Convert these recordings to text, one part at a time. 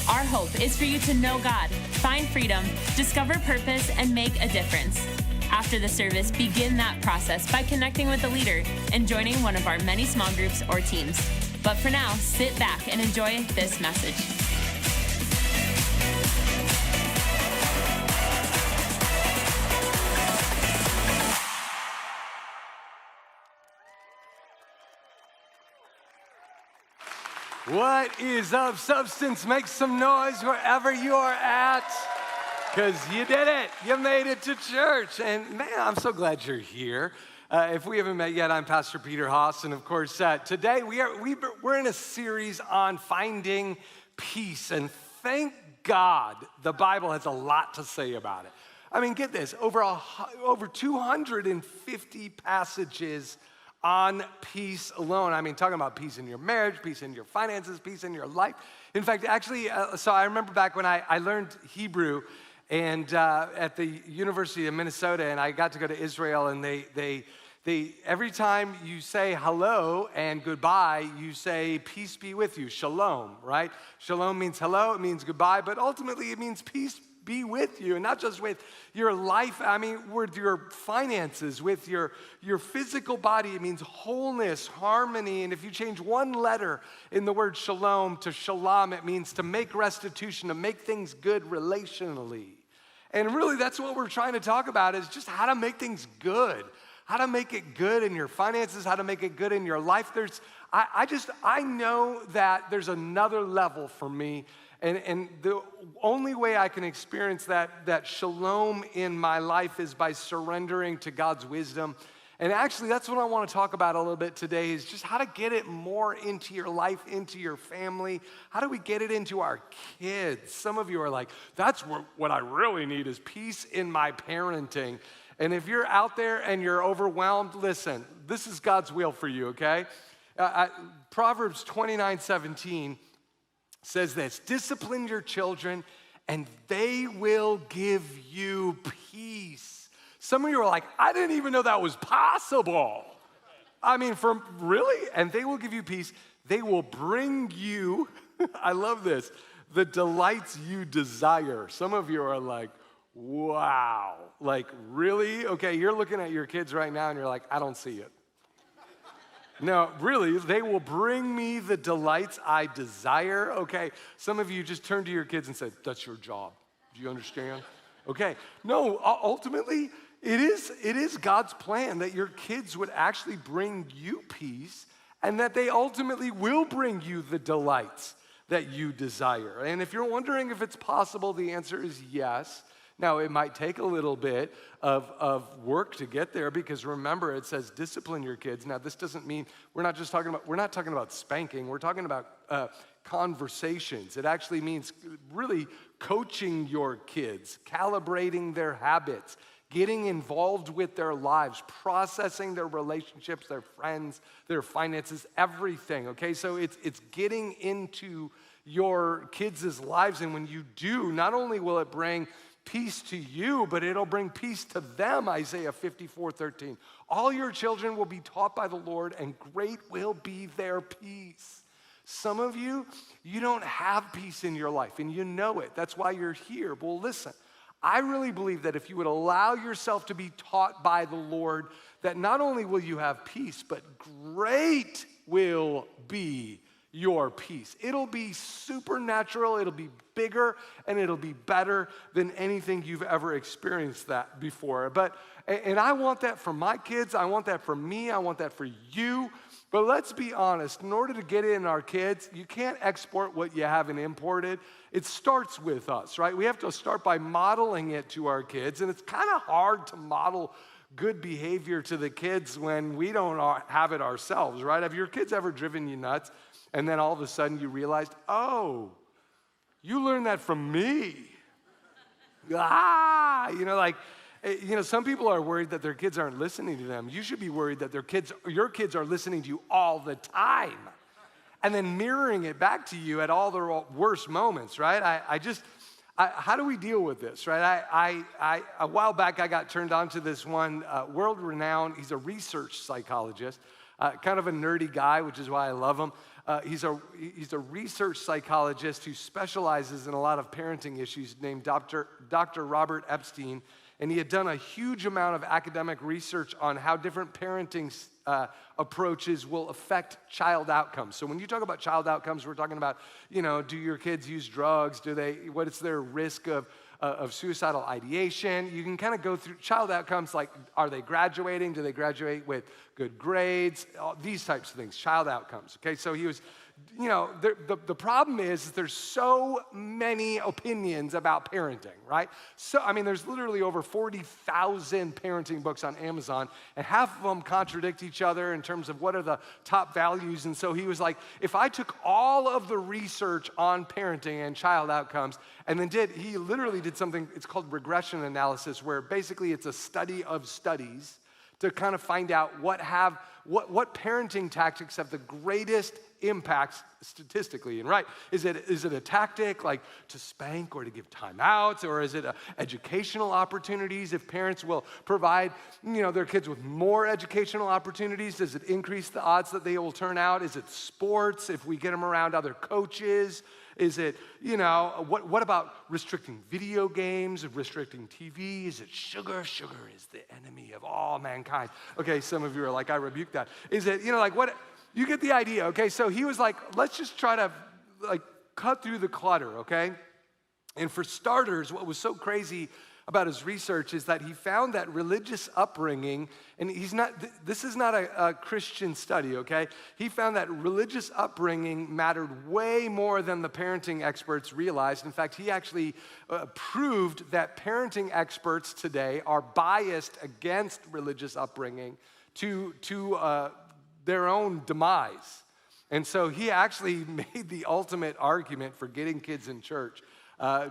Our hope is for you to know God, find freedom, discover purpose, and make a difference. After the service, begin that process by connecting with a leader and joining one of our many small groups or teams. But for now, sit back and enjoy this message. What is up, Substance? Make some noise wherever you are at, because you did it. You made it to church. And man, I'm so glad you're here. If we haven't met yet, I'm Pastor Peter Haas. And of course, today we're in a series on finding peace. And thank God the Bible has a lot to say about it. I mean, get this, over 250 passages on peace alone. I mean, talking about peace in your marriage, peace in your finances, peace in your life. In fact, actually, so I remember back when I learned Hebrew and at the University of Minnesota, and I got to go to Israel, and they every time you say hello and goodbye, you say peace be with you, shalom, right? Shalom means hello, it means goodbye, but ultimately it means peace be with you, and not just with your life, I mean, with your finances, with your physical body. It means wholeness, harmony, and if you change one letter in the word shalom to shalom, it means to make restitution, to make things good relationally. And really, that's what we're trying to talk about, is just how to make things good, how to make it good in your finances, how to make it good in your life. I know that there's another level for me. And the only way I can experience that shalom in my life is by surrendering to God's wisdom. And actually, that's what I want to talk about a little bit today, is just how to get it more into your life, into your family. How do we get it into our kids? Some of you are like, that's what I really need, is peace in my parenting. And if you're out there and you're overwhelmed, listen, this is God's will for you, okay? Proverbs 29:17 says this: discipline your children and they will give you peace. Some of you are like, I didn't even know that was possible. I mean, really? And they will give you peace. They will bring you, I love this, the delights you desire. Some of you are like, wow, like really? Okay, you're looking at your kids right now and you're like, I don't see it. No, really, they will bring me the delights I desire. Okay, some of you just turned to your kids and said, that's your job. Do you understand? Okay, no, ultimately, it is God's plan that your kids would actually bring you peace, and that they ultimately will bring you the delights that you desire. And if you're wondering if it's possible, the answer is yes. Now, it might take a little bit of work to get there, because remember, it says discipline your kids. Now, this doesn't mean, we're not talking about spanking. We're talking about conversations. It actually means really coaching your kids, calibrating their habits, getting involved with their lives, processing their relationships, their friends, their finances, everything, okay? So it's getting into your kids' lives, and when you do, not only will it bring peace to you, but it'll bring peace to them, Isaiah 54:13. All your children will be taught by the Lord, and great will be their peace. Some of you don't have peace in your life, and you know it. That's why you're here. Well, listen, I really believe that if you would allow yourself to be taught by the Lord, that not only will you have peace, but great will be your peace. It'll be supernatural, it'll be bigger, and it'll be better than anything you've ever experienced that before. And I want that for my kids, I want that for me, I want that for you. But let's be honest, in order to get it in our kids, you can't export what you haven't imported. It starts with us, right? We have to start by modeling it to our kids, and it's kind of hard to model good behavior to the kids when we don't have it ourselves, right? Have your kids ever driven you nuts? And then all of a sudden you realized, oh, you learned that from me. Some people are worried that their kids aren't listening to them. You should be worried that your kids are listening to you all the time, and then mirroring it back to you at all their worst moments, right? How do we deal with this, right? A while back, I got turned on to this one world-renowned, he's a research psychologist. kind of a nerdy guy, which is why I love him. He's a research psychologist who specializes in a lot of parenting issues named Dr. Robert Epstein. And he had done a huge amount of academic research on how different parenting approaches will affect child outcomes. So when you talk about child outcomes, we're talking about, do your kids use drugs? What is their risk of suicidal ideation? You can kind of go through child outcomes like, are they graduating? Do they graduate with good grades? These types of things, child outcomes, okay? So he was, the problem is there's so many opinions about parenting, right? So, there's literally over 40,000 parenting books on Amazon, and half of them contradict each other in terms of what are the top values. And so he was like, if I took all of the research on parenting and child outcomes, and then he literally did something, it's called regression analysis, where basically it's a study of studies to kind of find out what parenting tactics have the greatest impacts statistically. And right, is it a tactic like to spank or to give timeouts, or is it educational opportunities? If parents will provide, their kids with more educational opportunities, does it increase the odds that they will turn out? Is it sports? If we get them around other coaches? Is it, what about restricting video games, restricting TV? Is it sugar? Sugar is the enemy of all mankind. Okay, some of you are like, I rebuke that. Is it, what? You get the idea, okay? So he was like, let's just try to, cut through the clutter, okay? And for starters, what was so crazy about his research is that he found that religious upbringing, and this is not a Christian study, okay? He found that religious upbringing mattered way more than the parenting experts realized. In fact, he actually proved that parenting experts today are biased against religious upbringing to their own demise. And so he actually made the ultimate argument for getting kids in church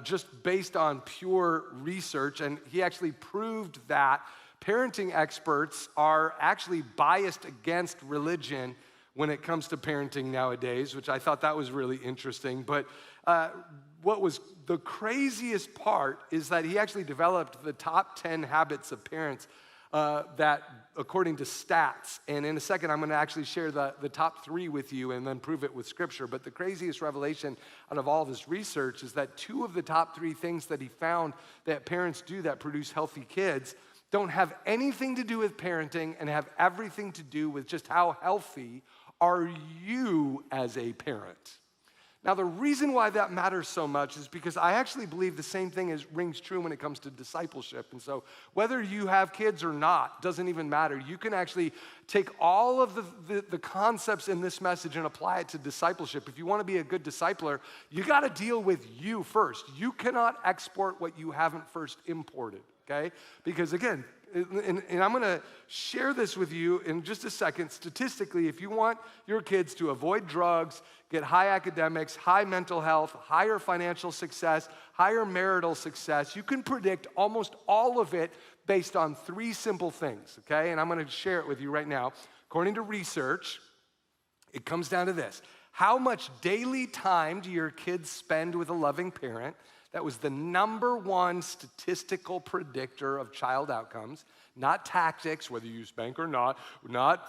just based on pure research. And he actually proved that parenting experts are actually biased against religion when it comes to parenting nowadays, which I thought that was really interesting. But what was the craziest part is that he actually developed the top 10 habits of parents that according to stats. And in a second, I'm going to actually share the top 3 with you and then prove it with scripture. But the craziest revelation out of all this research is that 2 of the top 3 things that he found that parents do that produce healthy kids don't have anything to do with parenting and have everything to do with just how healthy are you as a parent. Now, the reason why that matters so much is because I actually believe the same thing rings true when it comes to discipleship. And so whether you have kids or not, doesn't even matter. You can actually take all of the concepts in this message and apply it to discipleship. If you want to be a good discipler, you got to deal with you first. You cannot export what you haven't first imported, okay? Because again, and I'm going to share this with you in just a second. Statistically, if you want your kids to avoid drugs, get high academics, high mental health, higher financial success, higher marital success, you can predict almost all of it based on 3 simple things, okay? And I'm going to share it with you right now. According to research, it comes down to this. How much daily time do your kids spend with a loving parent? That was the number 1 statistical predictor of child outcomes. Not tactics, whether you spank or not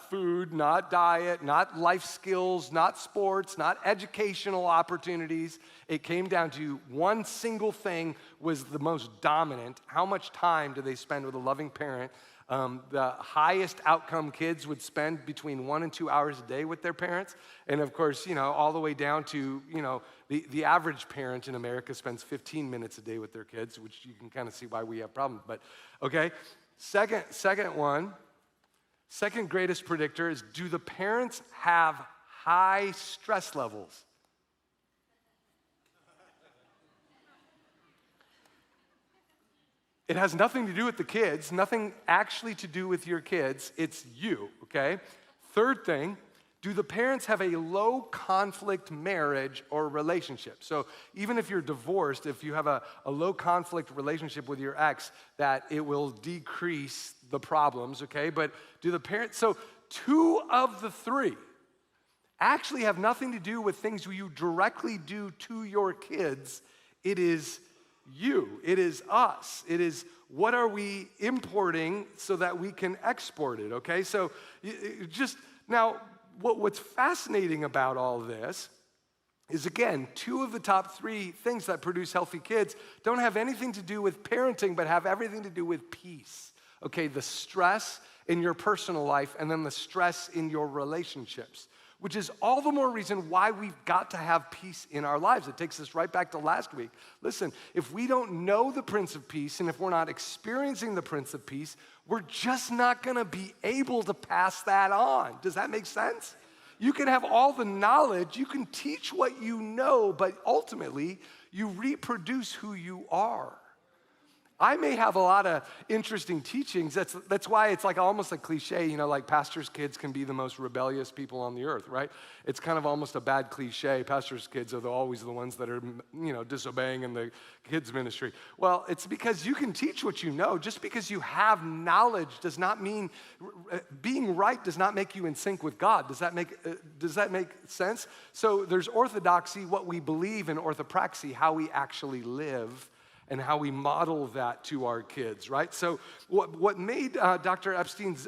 food, not diet, not life skills, not sports, not educational opportunities. It came down to one single thing was the most dominant. How much time do they spend with a loving parent? The highest outcome kids would spend between 1 and 2 hours a day with their parents. And of course, all the way down to, the average parent in America spends 15 minutes a day with their kids, which you can kind of see why we have problems. But, okay, second greatest predictor is, do the parents have high stress levels? It has nothing to do with the kids, nothing actually to do with your kids. It's you, okay? Third thing, do the parents have a low conflict marriage or relationship? So even if you're divorced, if you have a low conflict relationship with your ex, that it will decrease the problems, okay? But do the parents, so 2 of the 3 actually have nothing to do with things you directly do to your kids. It is you. It is us. It is what are we importing so that we can export it, okay? So just Now, what's fascinating about all this is, again, 2 of the top 3 things that produce healthy kids don't have anything to do with parenting, but have everything to do with peace. Okay, the stress in your personal life and then the stress in your relationships, which is all the more reason why we've got to have peace in our lives. It takes us right back to last week. Listen, if we don't know the Prince of Peace and if we're not experiencing the Prince of Peace, we're just not gonna be able to pass that on. Does that make sense? You can have all the knowledge, you can teach what you know, but ultimately, you reproduce who you are. I may have a lot of interesting teachings. That's why it's like almost a cliche, like pastors' kids can be the most rebellious people on the earth, right? It's kind of almost a bad cliche. Pastors' kids are always the ones that are, disobeying in the kids' ministry. Well, it's because you can teach what you know. Just because you have knowledge does not mean, being right does not make you in sync with God. Does that make sense? So there's orthodoxy, what we believe, and orthopraxy, how we actually live and how we model that to our kids, right? So what made Dr. Epstein's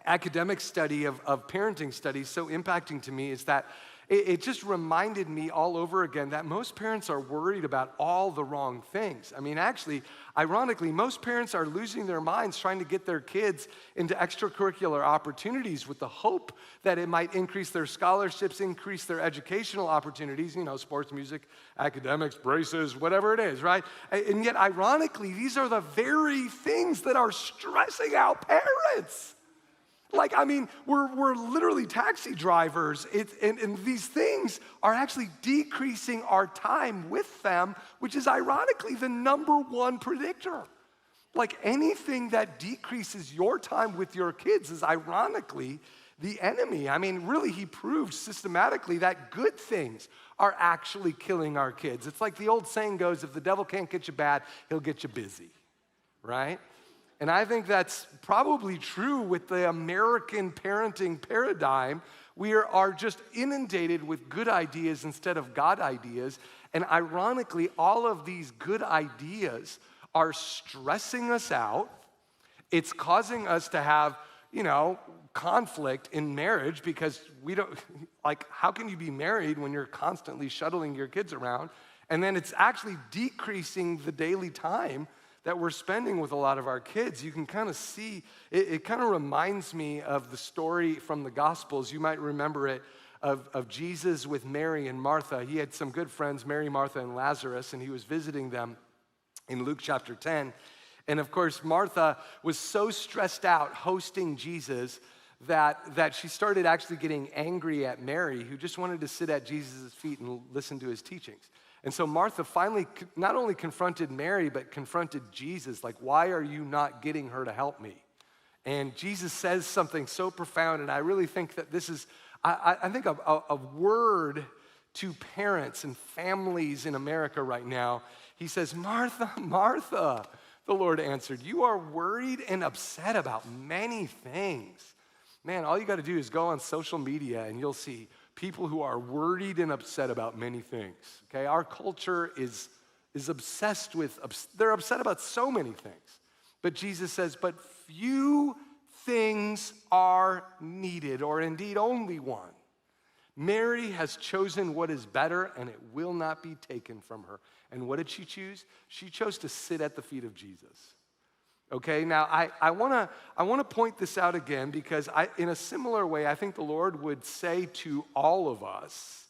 academic study of parenting studies so impacting to me is that it just reminded me all over again that most parents are worried about all the wrong things. I mean, actually, ironically, most parents are losing their minds trying to get their kids into extracurricular opportunities with the hope that it might increase their scholarships, increase their educational opportunities, sports, music, academics, braces, whatever it is, right? And yet, ironically, these are the very things that are stressing out parents. We're literally taxi drivers, and these things are actually decreasing our time with them, which is ironically the number one predictor. Like anything that decreases your time with your kids is ironically the enemy. Really, he proved systematically that good things are actually killing our kids. It's like the old saying goes, if the devil can't get you bad, he'll get you busy, right? And I think that's probably true with the American parenting paradigm. We are just inundated with good ideas instead of God ideas. And ironically, all of these good ideas are stressing us out. It's causing us to have, conflict in marriage because we don't, how can you be married when you're constantly shuttling your kids around? And then it's actually decreasing the daily time that we're spending with a lot of our kids. You can kind of see, it kind of reminds me of the story from the Gospels. You might remember it, of Jesus with Mary and Martha. He had some good friends, Mary, Martha, and Lazarus, and he was visiting them in Luke chapter 10. And of course, Martha was so stressed out hosting Jesus that she started actually getting angry at Mary, who just wanted to sit at Jesus' feet and listen to his teachings. And so Martha finally not only confronted Mary, but confronted Jesus, like, why are you not getting her to help me? And Jesus says something so profound, and I really think that this is, I think, a word to parents and families in America right now. He says, Martha, Martha, the Lord answered, you are worried and upset about many things. Man, all you got to do is go on social media and you'll see people who are worried and upset about many things, okay? Our culture is obsessed with, they're upset about so many things. But Jesus says, but few things are needed, or indeed only one. Mary has chosen what is better, and it will not be taken from her. And what did she choose? She chose to sit at the feet of Jesus. Okay, now I wanna point this out again because in a similar way, I think the Lord would say to all of us,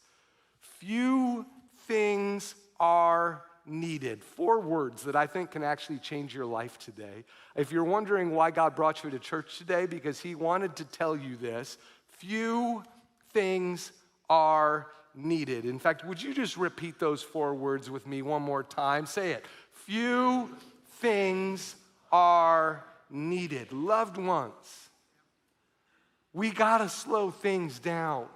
few things are needed. 4 words that I think can actually change your life today. If you're wondering why God brought you to church today, because he wanted to tell you this, few things are needed. In fact, would you just repeat those 4 words with me one more time? Say it. Few things are needed. Loved ones, we gotta slow things down,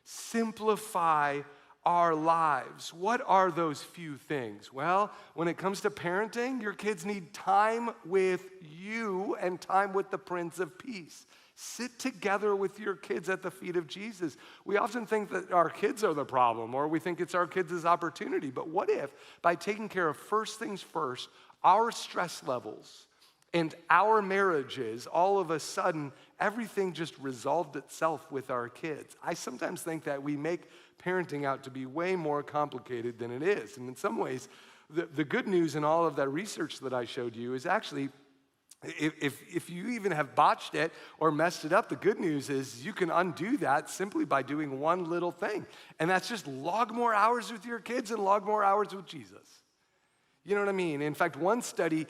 simplify our lives. What are those few things? Well, when it comes to parenting, your kids need time with you and time with the Prince of Peace. Sit together with your kids at the feet of Jesus. We often think that our kids are the problem, or we think it's our kids' opportunity. But what if, by taking care of first things first, our stress levels, And our marriages, all of a sudden, everything just resolved itself with our kids. I sometimes think that we make parenting out to be way more complicated than it is. And in some ways, the good news in all of that research that I showed you is actually, if you even have botched it or messed it up, the good news is you can undo that simply by doing one little thing. And that's just log more hours with your kids and log more hours with Jesus. You know what I mean? In fact, one study,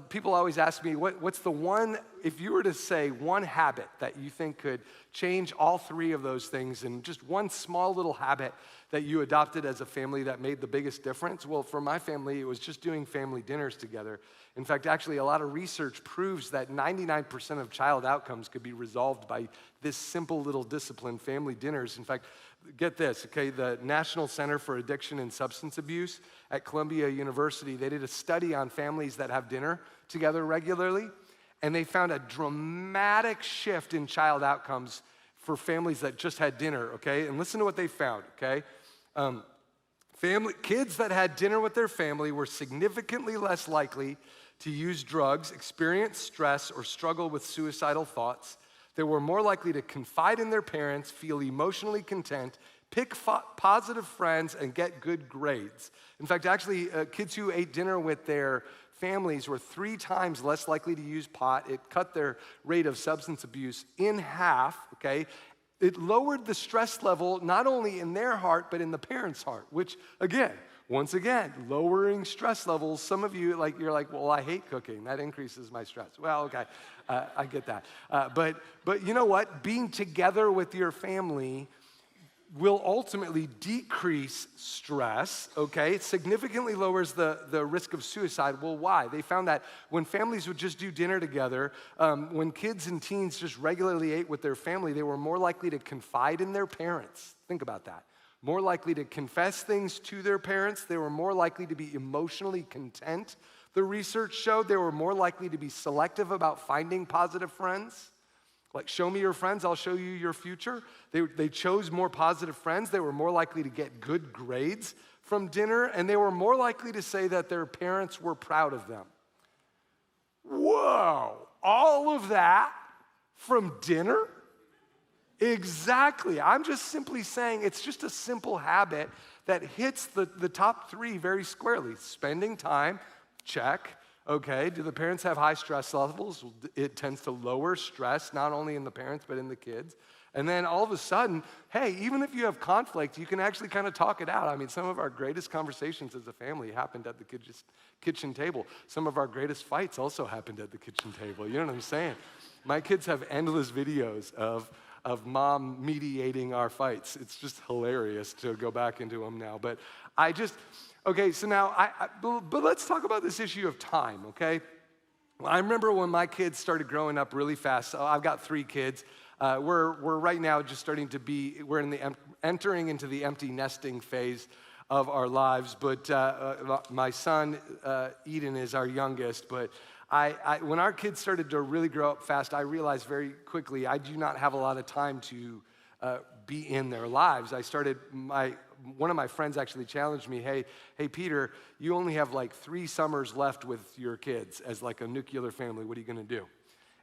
people always ask me, what's the one, if you were to say one habit that you think could change all three of those things, and just one small little habit that you adopted as a family that made the biggest difference? Well, for my family, it was just doing family dinners together. In fact, actually, a lot of research proves that 99% of child outcomes could be resolved by this simple little discipline, family dinners. In fact, get this, okay, the National Center for Addiction and Substance Abuse at Columbia University, they did a study on families that have dinner together regularly, and they found a dramatic shift in child outcomes for families that just had dinner, okay? And listen to what they found, okay? Kids that had dinner with their family were significantly less likely to use drugs, experience stress, or struggle with suicidal thoughts. They were more likely to confide in their parents, feel emotionally content, pick positive friends, and get good grades. In fact, actually, kids who ate dinner with their families were 3 times less likely to use pot. It cut their rate of substance abuse in half, okay? It lowered the stress level not only in their heart, but in the parents' heart, which, again, once again, lowering stress levels. Some of you, you're like, well, I hate cooking. That increases my stress. Well, okay, I get that. But you know what? Being together with your family will ultimately decrease stress, okay? It significantly lowers the risk of suicide. Well, why? They found that when families would just do dinner together, when kids and teens just regularly ate with their family, they were more likely to confide in their parents. Think about that. More likely to confess things to their parents. They were more likely to be emotionally content. The research showed they were more likely to be selective about finding positive friends. Like, show me your friends, I'll show you your future. They chose more positive friends. They were more likely to get good grades from dinner, and they were more likely to say that their parents were proud of them. Whoa, all of that from dinner? Exactly. I'm just simply saying it's just a simple habit that hits the top 3 very squarely. Spending time, check. Okay, do the parents have high stress levels? It tends to lower stress, not only in the parents, but in the kids. And then all of a sudden, hey, even if you have conflict, you can actually kind of talk it out. I mean, some of our greatest conversations as a family happened at the kitchen table. Some of our greatest fights also happened at the kitchen table. You know what I'm saying? My kids have endless videos of mom mediating our fights. It's just hilarious to go back into them now. But okay, so now, but let's talk about this issue of time, okay? Well, I remember when my kids started growing up really fast. So I've got 3 kids. We're right now just entering into the empty nesting phase of our lives. But my son, Eden, is our youngest. But when our kids started to really grow up fast, I realized very quickly I do not have a lot of time to be in their lives. One of my friends actually challenged me, hey, Peter, you only have 3 summers left with your kids as a nuclear family. What are you going to do?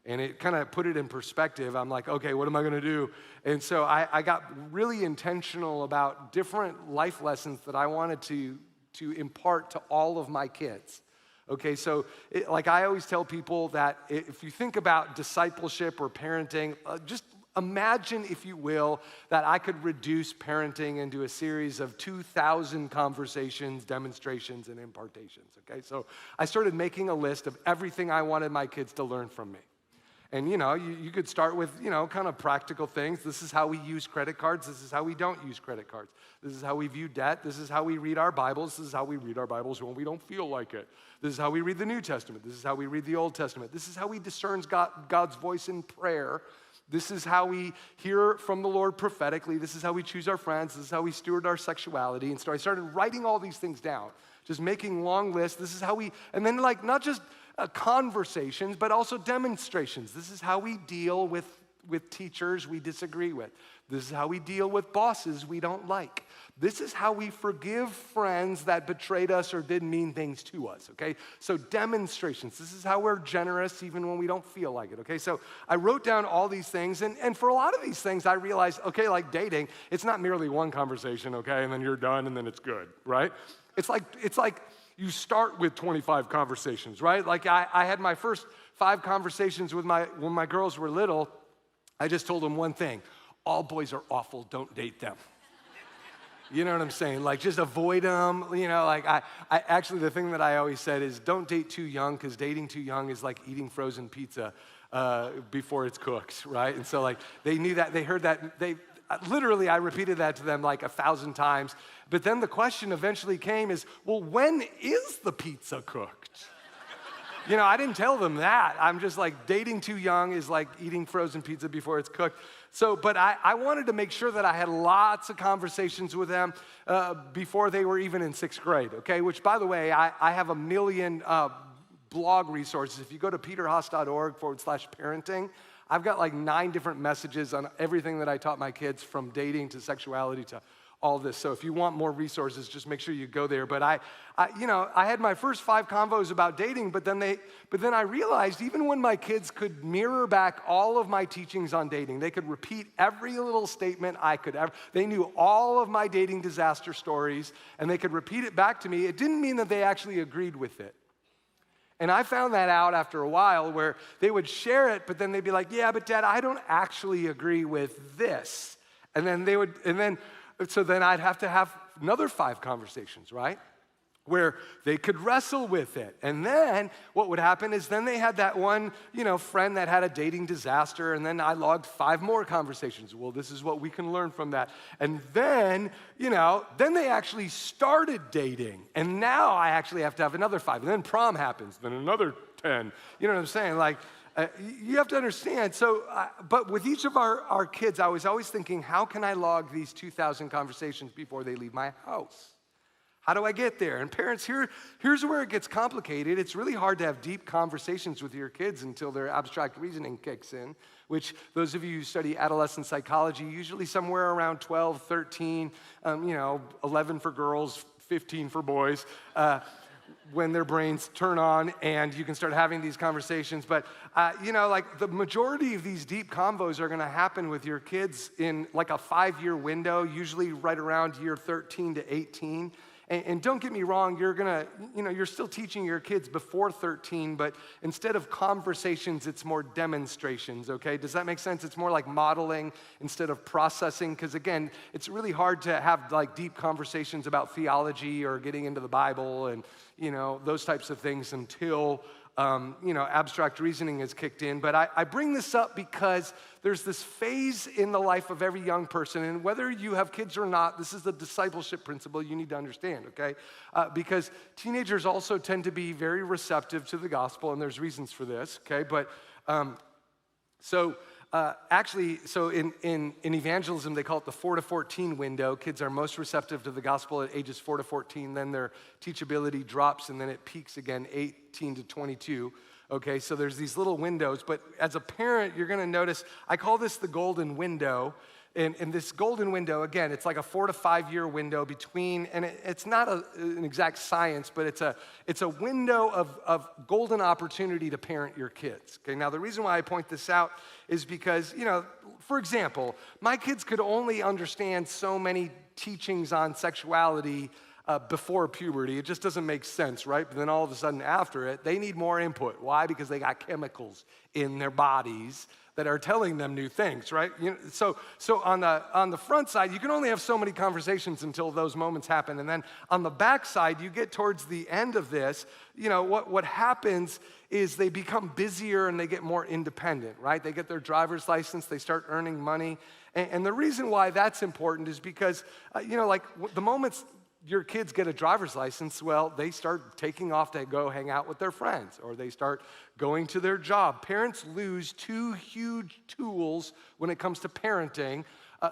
And it kind of put it in perspective. I'm like, okay, what am I going to do? And so I got really intentional about different life lessons that I wanted to impart to all of my kids. Okay, so I always tell people that if you think about discipleship or parenting, just imagine, if you will, that I could reduce parenting into a series of 2,000 conversations, demonstrations, and impartations, okay? So I started making a list of everything I wanted my kids to learn from me. And, you could start with, kind of practical things. This is how we use credit cards. This is how we don't use credit cards. This is how we view debt. This is how we read our Bibles. This is how we read our Bibles when we don't feel like it. This is how we read the New Testament. This is how we read the Old Testament. This is how we discern God's voice in prayer. This is how we hear from the Lord prophetically. This is how we choose our friends. This is how we steward our sexuality. And so I started writing all these things down, just making long lists. This is how and then not just conversations, but also demonstrations. This is how we deal with with teachers we disagree with. This is how we deal with bosses we don't like. This is how we forgive friends that betrayed us or did mean things to us, okay? So demonstrations. This is how we're generous even when we don't feel like it, okay? So I wrote down all these things, and for a lot of these things, I realized, okay, like dating, it's not merely one conversation, okay, and then you're done and then it's good, right? It's like you start with 25 conversations, right? Like I had my first 5 conversations with when my girls were little. I just told them one thing: all boys are awful, don't date them. You know what I'm saying? Like, just avoid them. You know, like I actually, the thing that I always said is don't date too young, because dating too young is like eating frozen pizza before it's cooked, right? And so like they knew that, they heard that, literally I repeated that to them like 1,000 times. But then the question eventually came is, well, when is the pizza cooked? You know, I didn't tell them that. I'm just like, dating too young is like eating frozen pizza before it's cooked. So, but I wanted to make sure that I had lots of conversations with them before they were even in 6th grade, okay? Which, by the way, I have a million blog resources. If you go to peterhaas.org/parenting, I've got like 9 different messages on everything that I taught my kids, from dating to sexuality to all this. So if you want more resources, just make sure you go there. But I had my first 5 convos about dating, but then I realized even when my kids could mirror back all of my teachings on dating, they could repeat every little statement I could ever, they knew all of my dating disaster stories, and they could repeat it back to me. It didn't mean that they actually agreed with it. And I found that out after a while, where they would share it, but then they'd be like, yeah, but Dad, I don't actually agree with this. So then I'd have to have another 5 conversations, right? Where they could wrestle with it. And then what would happen is then they had that one, friend that had a dating disaster, and then I logged 5 more conversations. Well, this is what we can learn from that. And then, then they actually started dating. And now I actually have to have another 5. And then prom happens, then another 10. You know what I'm saying? Like, you have to understand. So, but with each of our kids, I was always thinking, how can I log these 2,000 conversations before they leave my house? How do I get there? And parents, here's where it gets complicated. It's really hard to have deep conversations with your kids until their abstract reasoning kicks in, which those of you who study adolescent psychology, usually somewhere around 12, 13, 11 for girls, 15 for boys, when their brains turn on and you can start having these conversations. But, like the majority of these deep convos are gonna happen with your kids in like a 5-year window, usually right around year 13 to 18. And don't get me wrong, you're still teaching your kids before 13, but instead of conversations, it's more demonstrations, okay? Does that make sense? It's more like modeling instead of processing, because again, it's really hard to have like deep conversations about theology or getting into the Bible and, those types of things until, abstract reasoning is kicked in. But I bring this up because there's this phase in the life of every young person, and whether you have kids or not, this is the discipleship principle you need to understand, okay? Because teenagers also tend to be very receptive to the gospel, and there's reasons for this, okay? But so in evangelism, they call it the 4 to 14 window. Kids are most receptive to the gospel at ages 4 to 14. Then their teachability drops, and then it peaks again, 18 to 22. Okay, so there's these little windows. But as a parent, you're going to notice, I call this the golden window. And this golden window, again, it's like a 4 to 5 year window between, and it's not an exact science, but it's a window of golden opportunity to parent your kids. Okay, now the reason why I point this out is because, for example, my kids could only understand so many teachings on sexuality before puberty. It just doesn't make sense, right? But then all of a sudden after it, they need more input. Why? Because they got chemicals in their bodies that are telling them new things, right? So on the front side, you can only have so many conversations until those moments happen. And then on the back side, you get towards the end of this, what happens is they become busier and they get more independent, right? They get their driver's license, they start earning money. And the reason why that's important is because, the moments your kids get a driver's license, well, they start taking off to go hang out with their friends, or they start going to their job. Parents lose 2 huge tools when it comes to parenting,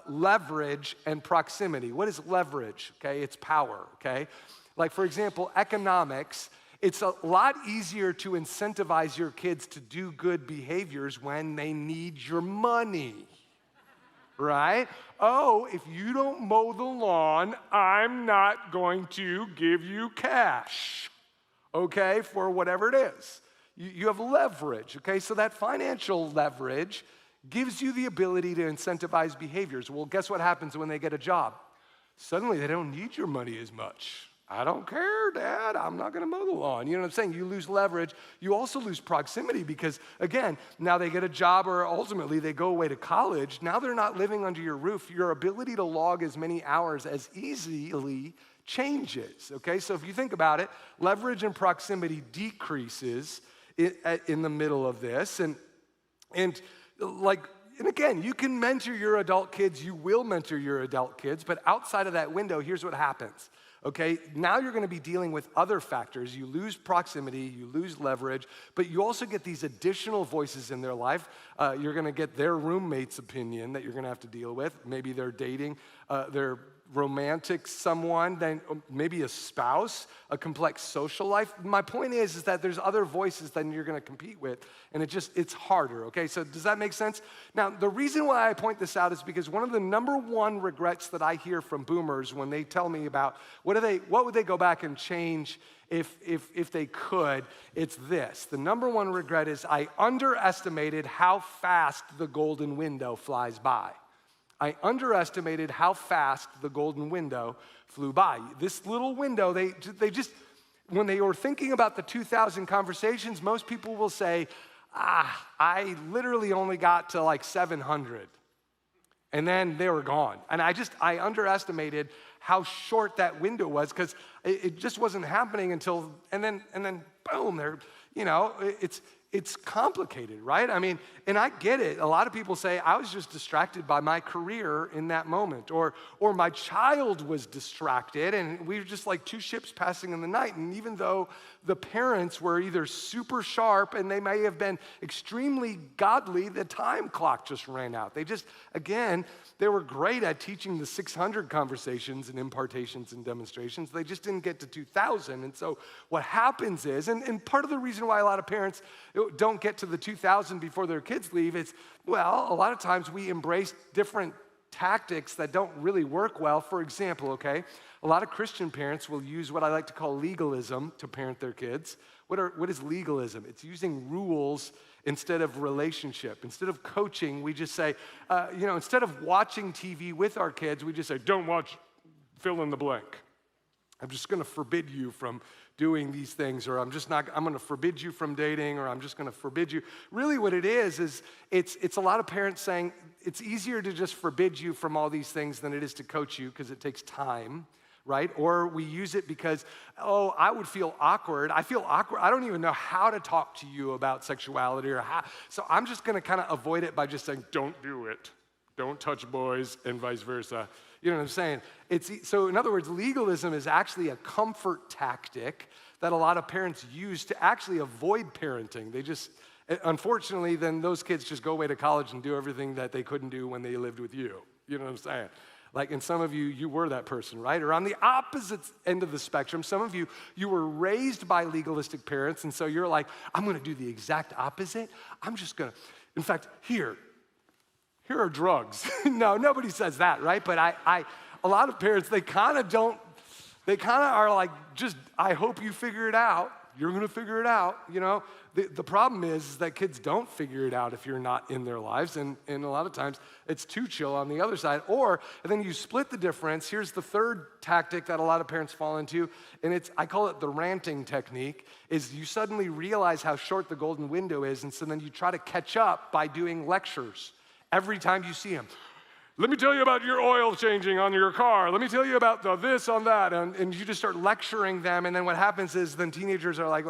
leverage and proximity. What is leverage? Okay, it's power, okay? Like, for example, economics. It's a lot easier to incentivize your kids to do good behaviors when they need your money, right? Oh, if you don't mow the lawn, I'm not going to give you cash, okay, for whatever it is. You have leverage, okay? So that financial leverage gives you the ability to incentivize behaviors. Well, guess what happens when they get a job? Suddenly they don't need your money as much. I don't care, Dad, I'm not gonna mow the lawn. You know what I'm saying? You lose leverage. You also lose proximity because, again, now they get a job or ultimately they go away to college. Now they're not living under your roof. Your ability to log as many hours as easily changes, okay? So if you think about it, leverage and proximity decreases in the middle of this. And again, you can mentor your adult kids, you will mentor your adult kids, but outside of that window, here's what happens. Okay, now you're gonna be dealing with other factors. You lose proximity, you lose leverage, but you also get these additional voices in their life. You're gonna get their roommate's opinion that you're gonna have to deal with. Maybe they're dating their romantic someone, then maybe a spouse, a complex social life. My point is that there's other voices that you're gonna compete with, and it's harder, okay? So does that make sense? Now, the reason why I point this out is because one of the number one regrets that I hear from boomers when they tell me about what would they go back and change if they could, it's this. The number one regret is I underestimated how fast the golden window flies by. I underestimated how fast the golden window flew by. This little window, they just, when they were thinking about the 2,000 conversations, most people will say, I literally only got to like 700. And then they were gone. And I underestimated how short that window was because it just wasn't happening until, and then boom, it's complicated, right? I mean, and I get it. A lot of people say, I was just distracted by my career in that moment, or my child was distracted, and we were just like two ships passing in the night. And even though the parents were either super sharp and they may have been extremely godly, the time clock just ran out. They were great at teaching the 600 conversations and impartations and demonstrations. They just didn't get to 2,000. And so what happens is, and part of the reason why a lot of parents don't get to the 2,000 before their kids leave is, well, a lot of times we embrace different tactics that don't really work well. For example, okay, a lot of Christian parents will use what I like to call legalism to parent their kids. What is legalism? It's using rules instead of relationship. Instead of coaching, we just say, instead of watching TV with our kids, we just say, don't watch fill in the blank. I'm just gonna forbid you from doing these things, or I'm gonna forbid you from dating, or I'm just gonna forbid you. Really what it is it's a lot of parents saying, it's easier to just forbid you from all these things than it is to coach you because it takes time, right? Or we use it because, I would feel awkward. I feel awkward. I don't even know how to talk to you about sexuality so I'm just gonna kind of avoid it by just saying, don't do it. Don't touch boys and vice versa. You know what I'm saying? So in other words, legalism is actually a comfort tactic that a lot of parents use to actually avoid parenting. Unfortunately, then those kids just go away to college and do everything that they couldn't do when they lived with you. You know what I'm saying? Like, and some of you were that person, right? Or on the opposite end of the spectrum, some of you were raised by legalistic parents, and so you're like, I'm gonna do the exact opposite. In fact, here are drugs. No, nobody says that, right? But a lot of parents, they kind of are like, just, I hope you figure it out. You're gonna figure it out, you know? The problem is that kids don't figure it out if you're not in their lives, and a lot of times it's too chill on the other side. And then you split the difference. Here's the third tactic that a lot of parents fall into, and I call it the ranting technique, is you suddenly realize how short the golden window is, and so then you try to catch up by doing lectures. Every time you see him, let me tell you about your oil changing on your car. Let me tell you about the this on that. And you just start lecturing them. And then what happens is then teenagers are like,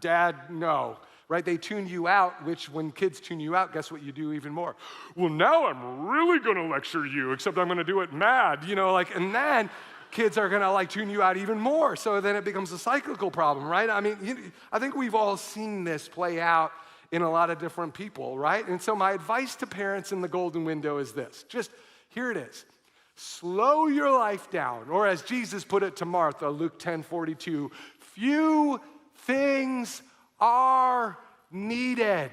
Dad, no, right? They tune you out, which when kids tune you out, guess what you do even more? Well, now I'm really gonna lecture you, except I'm gonna do it mad, and then kids are gonna tune you out even more. So then it becomes a cyclical problem, right? I mean, I think we've all seen this play out in a lot of different people, right? And so my advice to parents in the golden window is this. Here it is. Slow your life down. Or as Jesus put it to Martha, Luke 10:42, few things are needed.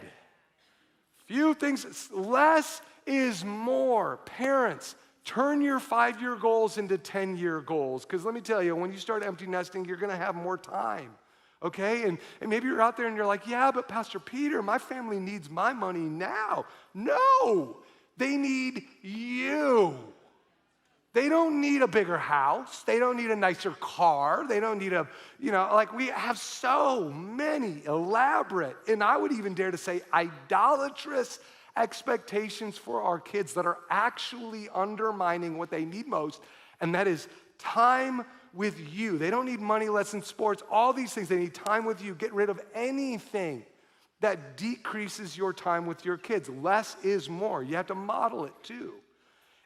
Few things, less is more. Parents, turn your 5-year goals into 10-year goals. Because let me tell you, when you start empty nesting, you're going to have more time. Okay? And maybe you're out there and you're like, yeah, but Pastor Peter, my family needs my money now. No, they need you. They don't need a bigger house. They don't need a nicer car. They don't need we have so many elaborate, and I would even dare to say idolatrous expectations for our kids that are actually undermining what they need most, and that is time with you. They don't need money, lessons, sports, all these things. They need time with you. Get rid of anything that decreases your time with your kids. Less is more. You have to model it too.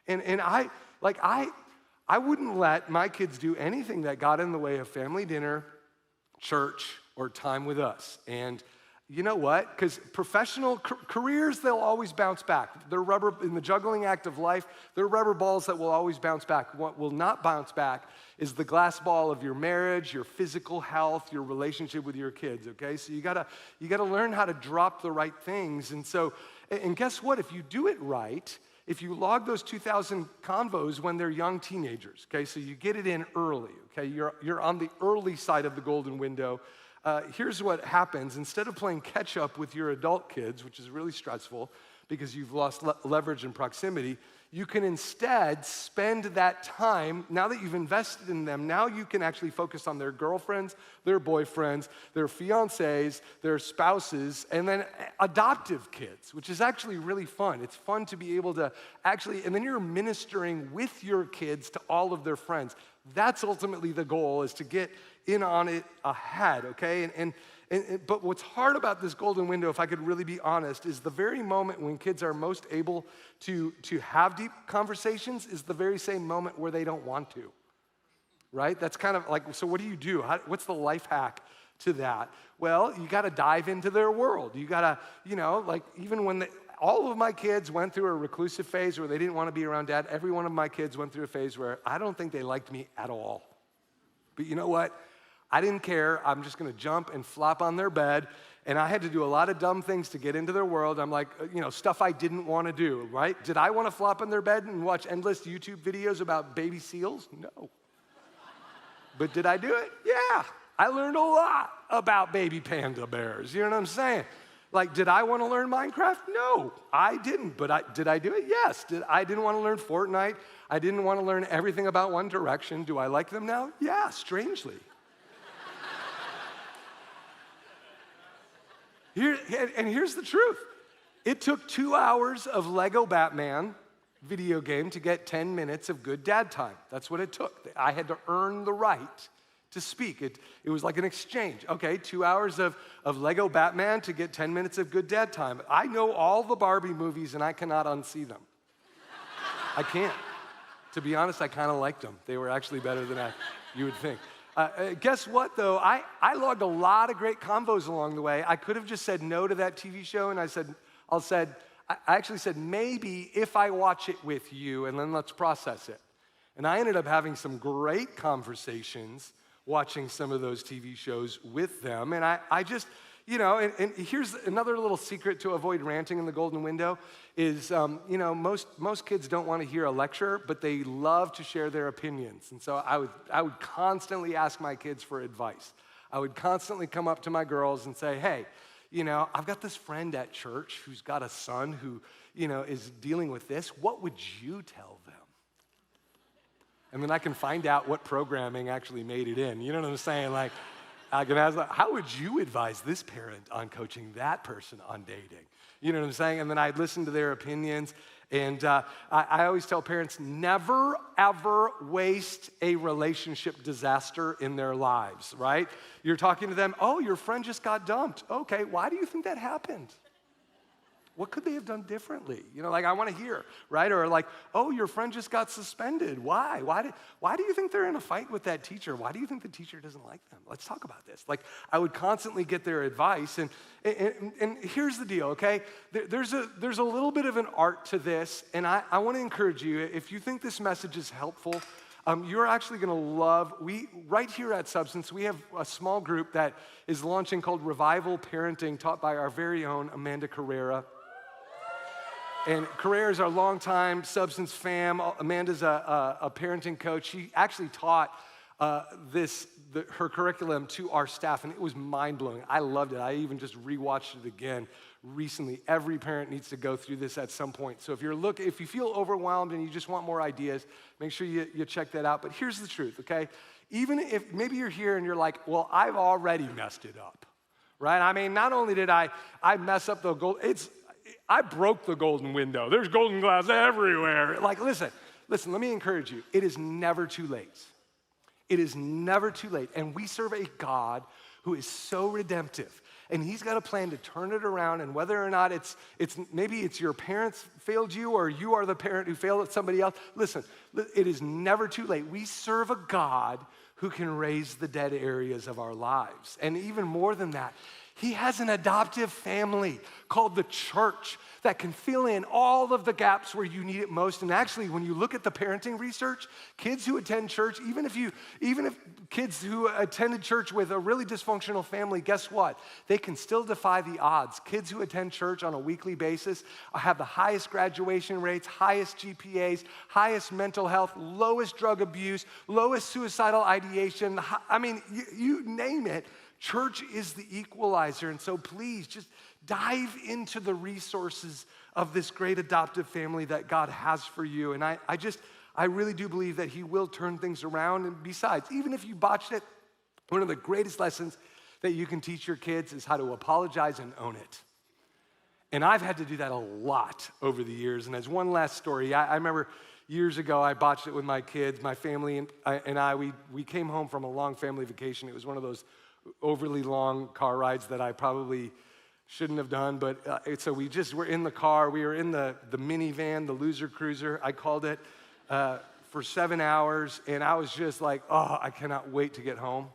And I wouldn't let my kids do anything that got in the way of family dinner, church, or time with us. And you know what? Because professional careers, they'll always bounce back. They're rubber, in the juggling act of life, they're rubber balls that will always bounce back. What will not bounce back is the glass ball of your marriage, your physical health, your relationship with your kids, okay? So you gotta learn how to drop the right things. And guess what? If you do it right, if you log those 2,000 convos when they're young teenagers, okay? So you get it in early, okay? You're on the early side of the golden window. Here's what happens. Instead of playing catch up with your adult kids, which is really stressful because you've lost leverage and proximity, you can instead spend that time, now that you've invested in them, now you can actually focus on their girlfriends, their boyfriends, their fiancés, their spouses, and then adoptive kids, which is actually really fun. It's fun to be able to and then you're ministering with your kids to all of their friends. That's ultimately the goal, is to get in on it ahead, okay? But what's hard about this golden window, if I could really be honest, is the very moment when kids are most able to have deep conversations is the very same moment where they don't want to, right? That's kind of like, so what do you do? What's the life hack to that? Well, you gotta dive into their world. You gotta, even when all of my kids went through a reclusive phase where they didn't want to be around dad, every one of my kids went through a phase where I don't think they liked me at all. But you know what? I didn't care. I'm just going to jump and flop on their bed. And I had to do a lot of dumb things to get into their world. I'm like, stuff I didn't want to do, right? Did I want to flop on their bed and watch endless YouTube videos about baby seals? No. But did I do it? Yeah. I learned a lot about baby panda bears. You know what I'm saying? Like, did I want to learn Minecraft? No, I didn't. But did I do it? Yes. I didn't want to learn Fortnite. I didn't want to learn everything about One Direction. Do I like them now? Yeah, strangely. Here's the truth. It took 2 hours of Lego Batman video game to get 10 minutes of good dad time. That's what it took. I had to earn the right to speak. It was like an exchange. Okay, 2 hours of Lego Batman to get 10 minutes of good dad time. I know all the Barbie movies and I cannot unsee them. I can't. To be honest, I kind of liked them. They were actually better than you would think. Guess what, though? I logged a lot of great convos along the way. I could have just said no to that TV show, and I actually said, maybe if I watch it with you, and then let's process it. And I ended up having some great conversations watching some of those TV shows with them, and I just, and here's another little secret to avoid ranting in the golden window is, most kids don't want to hear a lecture, but they love to share their opinions. And so I would constantly ask my kids for advice. I would constantly come up to my girls and say, hey, I've got this friend at church who's got a son who, is dealing with this. What would you tell them? And then I can find out what programming actually made it in. You know what I'm saying? Like, I can ask, how would you advise this parent on coaching that person on dating? You know what I'm saying? And then I'd listen to their opinions. And I always tell parents, never, ever waste a relationship disaster in their lives, right? You're talking to them, oh, your friend just got dumped. Okay, why do you think that happened? What could they have done differently? Like I want to hear, right? Or like, oh, your friend just got suspended. Why? Why do you think they're in a fight with that teacher? Why do you think the teacher doesn't like them? Let's talk about this. Like I would constantly get their advice. And here's the deal, okay? There's a little bit of an art to this. And I want to encourage you, if you think this message is helpful, you're actually going to love, right here at Substance, we have a small group that is launching called Revival Parenting, taught by our very own Amanda Carrera. And Carrera is our longtime Substance fam. Amanda's a parenting coach. She actually taught her curriculum to our staff, and it was mind-blowing. I loved it. I even just rewatched it again recently. Every parent needs to go through this at some point. So if you feel overwhelmed and you just want more ideas, make sure you check that out. But here's the truth, okay? Even if maybe you're here and you're like, well, I've already messed it up, right? I mean, not only did I mess up the goal, I broke the golden window. There's golden glass everywhere. Like, listen, let me encourage you. It is never too late. It is never too late. And we serve a God who is so redemptive. And he's got a plan to turn it around. And whether or not maybe it's your parents failed you or you are the parent who failed somebody else. Listen, it is never too late. We serve a God who can raise the dead areas of our lives. And even more than that, he has an adoptive family called the church that can fill in all of the gaps where you need it most. And actually, when you look at the parenting research, kids who attend church, even if kids who attended church with a really dysfunctional family, guess what? They can still defy the odds. Kids who attend church on a weekly basis have the highest graduation rates, highest GPAs, highest mental health, lowest drug abuse, lowest suicidal ideation. I mean, you name it. Church is the equalizer, and so please just dive into the resources of this great adoptive family that God has for you. And I really do believe that he will turn things around. And besides, even if you botched it, one of the greatest lessons that you can teach your kids is how to apologize and own it. And I've had to do that a lot over the years. And as one last story, I remember years ago, I botched it with my kids. My family and I, we came home from a long family vacation. It was one of those overly long car rides that I probably shouldn't have done, but so we just were in the car. We were in the minivan, the loser cruiser, I called it, for 7 hours, and I was just like, oh, I cannot wait to get home.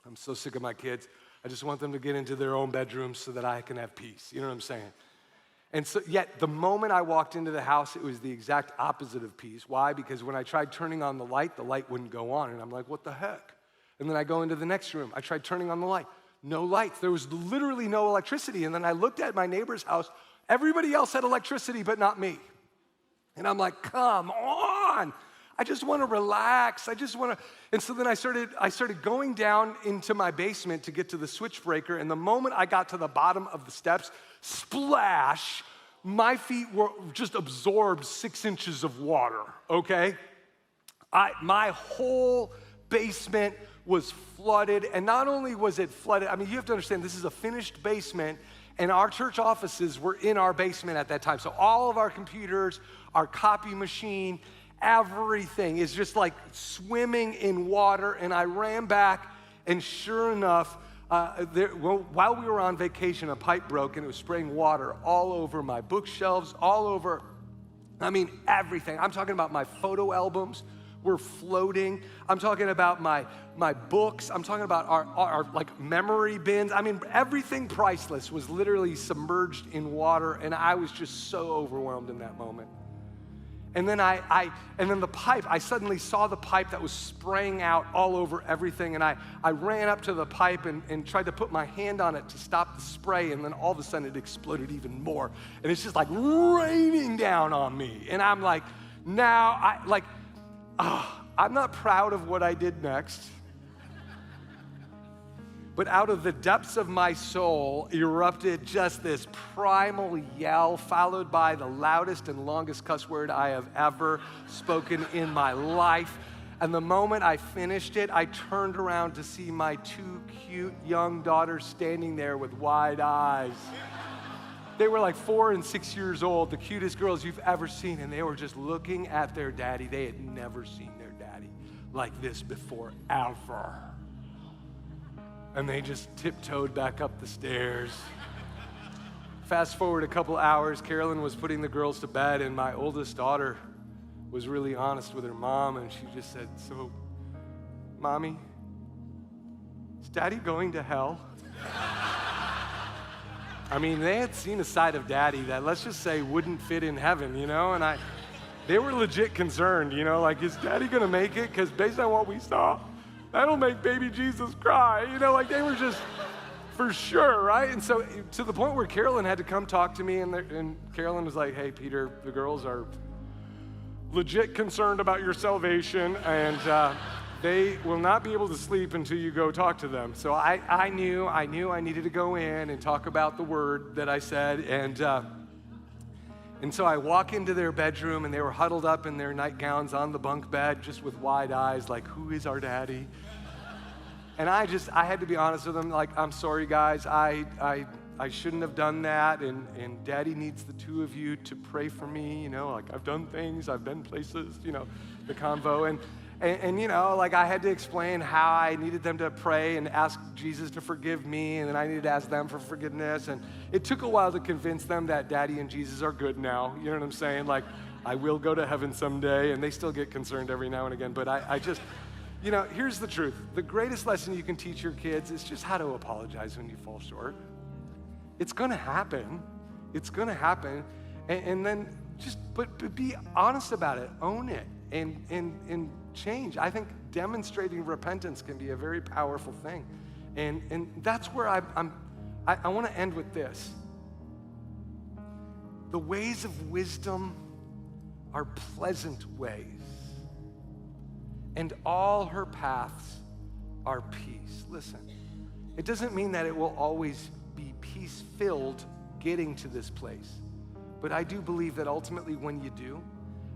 I'm so sick of my kids. I just want them to get into their own bedrooms so that I can have peace. You know what I'm saying? And so, yet the moment I walked into the house, it was the exact opposite of peace. Why? Because when I tried turning on the light wouldn't go on, and I'm like, what the heck? And then I go into the next room. I tried turning on the light. No lights. There was literally no electricity. And then I looked at my neighbor's house. Everybody else had electricity, but not me. And I'm like, come on. I just want to relax. And so then I started going down into my basement to get to the switch breaker. And the moment I got to the bottom of the steps, splash, my feet were just absorbed 6 inches of water, okay? My whole basement was flooded, and not only was it flooded, I mean, you have to understand, this is a finished basement, and our church offices were in our basement at that time. So all of our computers, our copy machine, everything is just like swimming in water, and I ran back, and sure enough, while we were on vacation, a pipe broke, and it was spraying water all over my bookshelves, all over, I mean, everything. I'm talking about my photo albums were floating. I'm talking about my books. I'm talking about our like memory bins. I mean, everything priceless was literally submerged in water, and I was just so overwhelmed in that moment. And then the pipe, I suddenly saw the pipe that was spraying out all over everything, and I ran up to the pipe and tried to put my hand on it to stop the spray, and then all of a sudden it exploded even more. And it's just like raining down on me. And I'm like, I'm not proud of what I did next, but out of the depths of my soul erupted just this primal yell, followed by the loudest and longest cuss word I have ever spoken in my life. And the moment I finished it, I turned around to see my 2 cute young daughters standing there with wide eyes. They were like 4 and 6 years old, the cutest girls you've ever seen, and they were just looking at their daddy. They had never seen their daddy like this before, ever. And they just tiptoed back up the stairs, Fast forward a couple hours, Carolyn was putting the girls to bed, and my oldest daughter was really honest with her mom, and she just said, "So, Mommy, is Daddy going to hell?" I mean, they had seen a side of Daddy that, let's just say, wouldn't fit in heaven, and they were legit concerned, like, is Daddy gonna make it? Because based on what we saw, that'll make baby Jesus cry, like they were just, for sure, right? And so to the point where Carolyn had to come talk to me, and Carolyn was like, "Hey, Peter, the girls are legit concerned about your salvation, and they will not be able to sleep until you go talk to them." So I knew I needed to go in and talk about the word that I said, and so I walk into their bedroom, and they were huddled up in their nightgowns on the bunk bed, just with wide eyes, like, "Who is our daddy?" And I had to be honest with them, like, "I'm sorry, guys, I shouldn't have done that, and Daddy needs the two of you to pray for me, like, I've done things, I've been places, the convo." And like, I had to explain how I needed them to pray and ask Jesus to forgive me, and then I needed to ask them for forgiveness. And it took a while to convince them that Daddy and Jesus are good now, you know what I'm saying? Like, I will go to heaven someday, and they still get concerned every now and again, but I just, here's the truth. The greatest lesson you can teach your kids is just how to apologize when you fall short. It's gonna happen. It's gonna happen. And then but be honest about it, own it, and change. I think demonstrating repentance can be a very powerful thing. And that's where I want to end with this. The ways of wisdom are pleasant ways, and all her paths are peace. Listen, it doesn't mean that it will always be peace-filled getting to this place, but I do believe that ultimately when you do,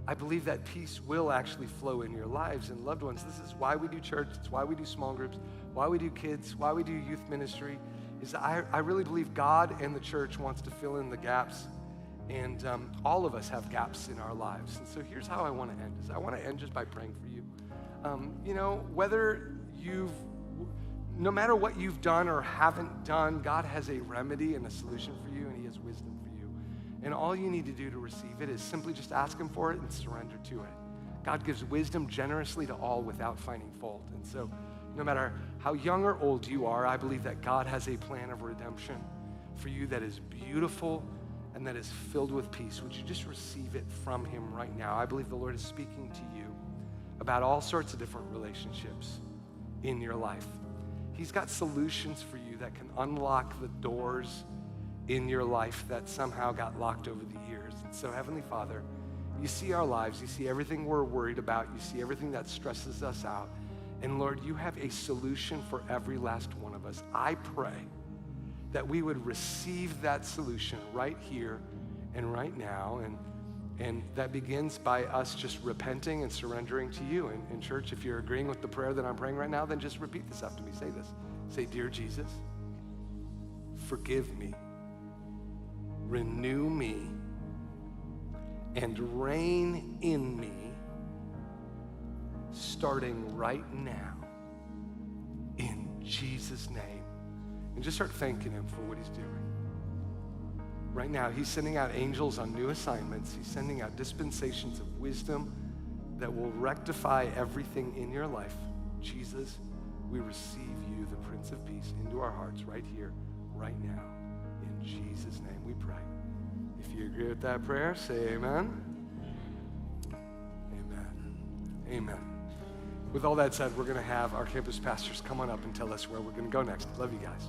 I believe that peace will actually flow in your lives. And loved ones, this is why we do church, it's why we do small groups, why we do kids, why we do youth ministry, is I really believe God and the church wants to fill in the gaps. And all of us have gaps in our lives. And so here's how I want to end. I want to end just by praying for you. No matter what you've done or haven't done, God has a remedy and a solution for you, and he has wisdom for you. And all you need to do to receive it is simply just ask him for it and surrender to it. God gives wisdom generously to all without finding fault. And so no matter how young or old you are, I believe that God has a plan of redemption for you that is beautiful and that is filled with peace. Would you just receive it from him right now? I believe the Lord is speaking to you about all sorts of different relationships in your life. He's got solutions for you that can unlock the doors in your life that somehow got locked over the years. And so, Heavenly Father, you see our lives, you see everything we're worried about, you see everything that stresses us out. And Lord, you have a solution for every last one of us. I pray that we would receive that solution right here and right now. And that begins by us just repenting and surrendering to you. And in church, if you're agreeing with the prayer that I'm praying right now, then just repeat this after me. Say this. Say, "Dear Jesus, forgive me, renew me, and reign in me, starting right now, in Jesus' name." And just start thanking him for what he's doing. Right now, he's sending out angels on new assignments. He's sending out dispensations of wisdom that will rectify everything in your life. Jesus, we receive you, the Prince of Peace, into our hearts right here, right now. In Jesus' name we pray. If you agree with that prayer, say amen. Amen. Amen. With all that said, we're going to have our campus pastors come on up and tell us where we're going to go next. Love you guys.